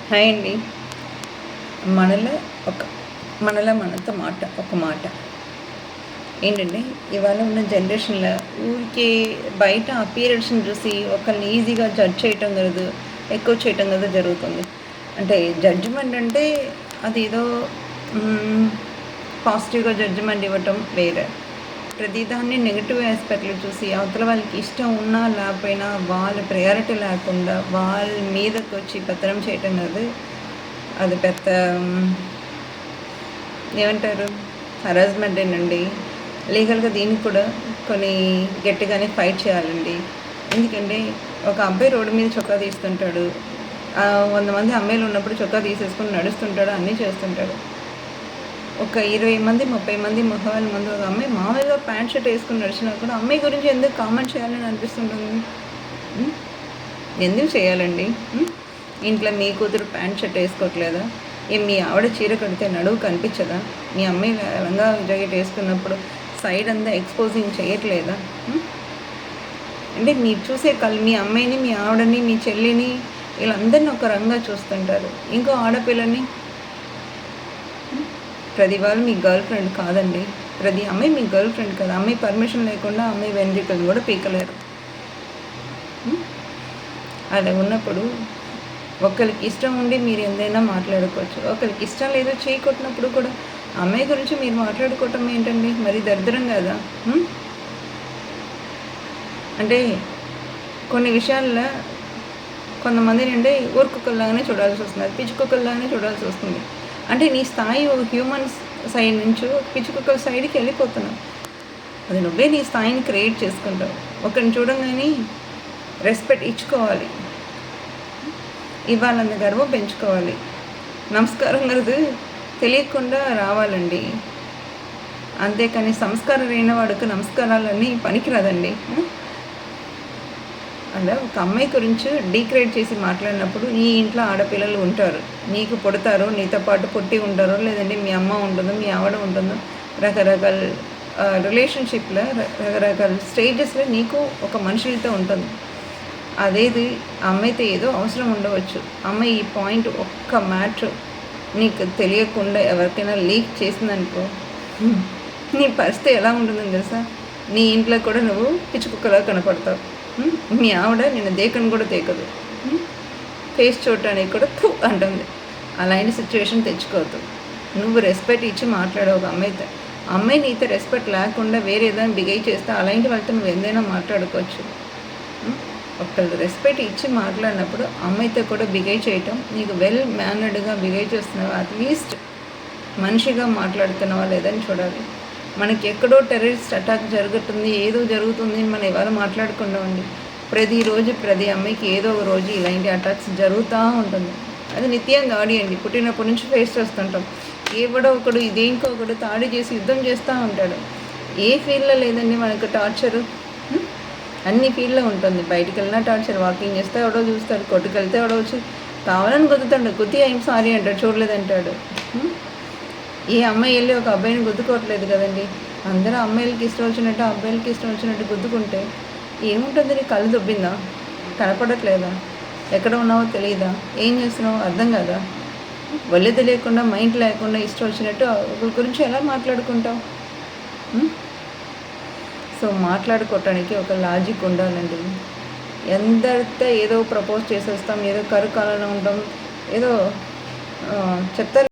Hi అండి. మనలో ఒక మనలో మనతో ఒక మాట ఏంటంటే, ఇవాళ ఉన్న జనరేషన్లో ఊరికే బయట అపియరెన్స్ని చూసి ఒకరిని ఈజీగా జడ్జ్ చేయటం కలదు, ఎక్కువ చేయటం కదా జరుగుతుంది. అంటే జడ్జిమెంట్ అంటే అదేదో పాజిటివ్గా జడ్జిమెంట్ ఇవ్వటం వేరే. ప్రతిదాన్ని నెగిటివ్ ఆస్పెక్ట్లో చూసి అవతల వాళ్ళకి ఇష్టం ఉన్నా లేకపోయినా వాళ్ళ ప్రయారిటీ లేకుండా వాళ్ళ మీదకి వచ్చి పత్రం చేయటం కదా, అది పెద్ద ఏమంటారు, హరాస్మెంట్ ఏనండి. లీగల్గా దీనికి కూడా కొన్ని గట్టిగానే ఫైట్ చేయాలండి. ఎందుకంటే ఒక అబ్బాయి రోడ్డు మీద చొక్కా తీస్తుంటాడు, 100 మంది అమ్మాయిలు ఉన్నప్పుడు చొక్కా తీసేసుకొని నడుస్తుంటాడు, అన్నీ చేస్తుంటాడు. ఒక 20 మంది 30 మంది మగవాళ్ళ ముందు ఒక అమ్మాయి మామూలుగా ప్యాంట్ షర్ట్ వేసుకుని నడిచినా కూడా అమ్మాయి గురించి ఎందుకు కామెంట్ చేయాలని అనిపిస్తుంటుంది? ఎందుకు చేయాలండి? ఇంట్లో మీ కూతురు ప్యాంట్ షర్ట్ వేసుకోవట్లేదా? మీ ఆవిడ చీర కడితే నడువు కనిపించదా? మీ అమ్మాయి లంగా జాకెట్ వేసుకున్నప్పుడు సైడ్ అంతా ఎక్స్పోజింగ్ చేయట్లేదా? అంటే మీరు చూసే మీ అమ్మాయిని, మీ ఆవిడని, మీ చెల్లిని, వీళ్ళందరినీ ఒక రంగా చూస్తుంటారు. ఇంకో ఆడపిల్లని ప్రతి వాళ్ళు మీ గర్ల్ ఫ్రెండ్ కాదండి. ప్రతి అమ్మాయి మీ గర్ల్ ఫ్రెండ్ కాదు. అమ్మాయి పర్మిషన్ లేకుండా అమ్మాయి వెంట్రుకలు కూడా పీకలేరు. అలా ఉన్నప్పుడు ఒకరికి ఇష్టం ఉండి మీరు ఎంతైనా మాట్లాడుకోవచ్చు, ఒకరికి ఇష్టం లేదో చేయకొట్టినప్పుడు కూడా అమ్మాయి గురించి మీరు మాట్లాడుకోవటం ఏంటండి? మరి దరిద్రం కదా. అంటే కొన్ని విషయాల్లో కొంతమందిని అంటే ఊరుకుక్కల్లాగానే చూడాల్సి వస్తుంది, పిచ్చుకుక్కల్లాగానే చూడాల్సి వస్తుంది. అంటే నీ స్థాయి ఒక హ్యూమన్స్ సైడ్ నుంచి పిచ్చుకుక్కల సైడ్కి వెళ్ళిపోతున్నావు. అది నువ్వే నీ స్థాయిని క్రియేట్ చేసుకుంటావు. ఒకరిని చూడంగానే రెస్పెక్ట్ ఇచ్చుకోవాలి, ఇవ్వాలన్న గర్వం పెంచుకోవాలి. నమస్కారం కదా తెలియకుండా రావాలండి. అంతేకాని సంస్కారం లేని వాడికి నమస్కారాలన్నీ పనికిరాదండి. అలా ఒక అమ్మాయి గురించి డీగ్రేడ్ చేసి మాట్లాడినప్పుడు నీ ఇంట్లో ఆడపిల్లలు ఉంటారు, నీకు పుడతారు, నీతో పాటు పుట్టి ఉంటారో లేదంటే మీ అమ్మ ఉంటుందో మీ ఆవిడ ఉంటుందో, రకరకాల రిలేషన్షిప్లో రకరకాల స్టేజెస్లో నీకు ఒక మనుషులతో ఉంటుంది. అదేది అమ్మాయితో ఏదో అవసరం ఉండవచ్చు. అమ్మాయి ఈ పాయింట్ ఒక్క మ్యాటర్ నీకు తెలియకుండా ఎవరికైనా లీక్ చేసిందనుకో, నీ పరిస్థితి ఎలా ఉంటుందని తెలుసా? నీ ఇంట్లో కూడా నువ్వు పిచ్చుకుక్కలా కనపడతావు. మీ ఆవిడ నిన్ను దేకను కూడా దేకదు, ఫేస్ చూడటానికి కూడా అంటుంది. అలాంటి సిచ్యువేషన్ తెచ్చుకోవద్దు. నువ్వు రెస్పెక్ట్ ఇచ్చి మాట్లాడవు ఒక అమ్మాయితో. అమ్మాయి నీతో రెస్పెక్ట్ లేకుండా వేరే ఏదైనా బిహేవ్ చేస్తే అలాంటి వాళ్ళతో నువ్వు ఏదైనా మాట్లాడుకోవచ్చు. ఒకళ్ళు రెస్పెక్ట్ ఇచ్చి మాట్లాడినప్పుడు అమ్మాయితో కూడా బిహేవ్ చేయటం, నీకు వెల్ మేనర్డ్గా బిహేవ్ చేస్తున్నావా, అట్లీస్ట్ మనిషిగా మాట్లాడుతున్నావా లేదని చూడాలి. మనకి ఎక్కడో టెర్రరిస్ట్ అటాక్ జరుగుతుంది, ఏదో జరుగుతుంది అని మనం ఇవాళ మాట్లాడుకుంటామండి. ప్రతిరోజు ప్రతి అమ్మాయికి ఏదో ఒక రోజు ఇలాంటి అటాక్స్ జరుగుతూ ఉంటుంది. అది నిత్యం దాడి అండి. పుట్టినప్పటి నుంచి ఫేస్ చేస్తుంటాం. ఎవడో ఒకడు ఇదేంకొకడు తాడి చేసి యుద్ధం చేస్తూ ఉంటాడు. ఏ ఫీల్డ్లో లేదండి మనకు టార్చరు? అన్ని ఫీల్డ్లో ఉంటుంది. బయటికి వెళ్ళినా టార్చర్, వాకింగ్ చేస్తే ఎవడో చూస్తాడు, కొట్టుకెళ్తే ఎవడో వచ్చి కావాలని గుద్దుతాడు, గుద్ది ఏం సారీ అంటాడు, చూడలేదంటాడు. ఏ అమ్మాయి వెళ్ళి ఒక అబ్బాయిని గుద్దుకోవట్లేదు కదండి. అందరూ అమ్మాయిలకి ఇష్టం వచ్చినట్టు అబ్బాయిలకి ఇష్టం వచ్చినట్టు గుద్దుకుంటే ఏముంటుంది? నీ కళ్ళు దుబ్బిందా? కనపడట్లేదా? ఎక్కడ ఉన్నావో తెలియదా? ఏం చేస్తున్నావో అర్థం కదా? ఒళ్ళే తెలియకుండా మైండ్ లేకుండా ఇష్టం వచ్చినట్టు ఒకరి గురించి ఎలా మాట్లాడుకుంటావు? సో మాట్లాడుకోవటానికి ఒక లాజిక్ ఉండాలండి. ఎందరితో ఏదో ప్రపోజ్ చేసేస్తాం, ఏదో కరుకాలలో ఉంటాం, ఏదో చెప్తారు.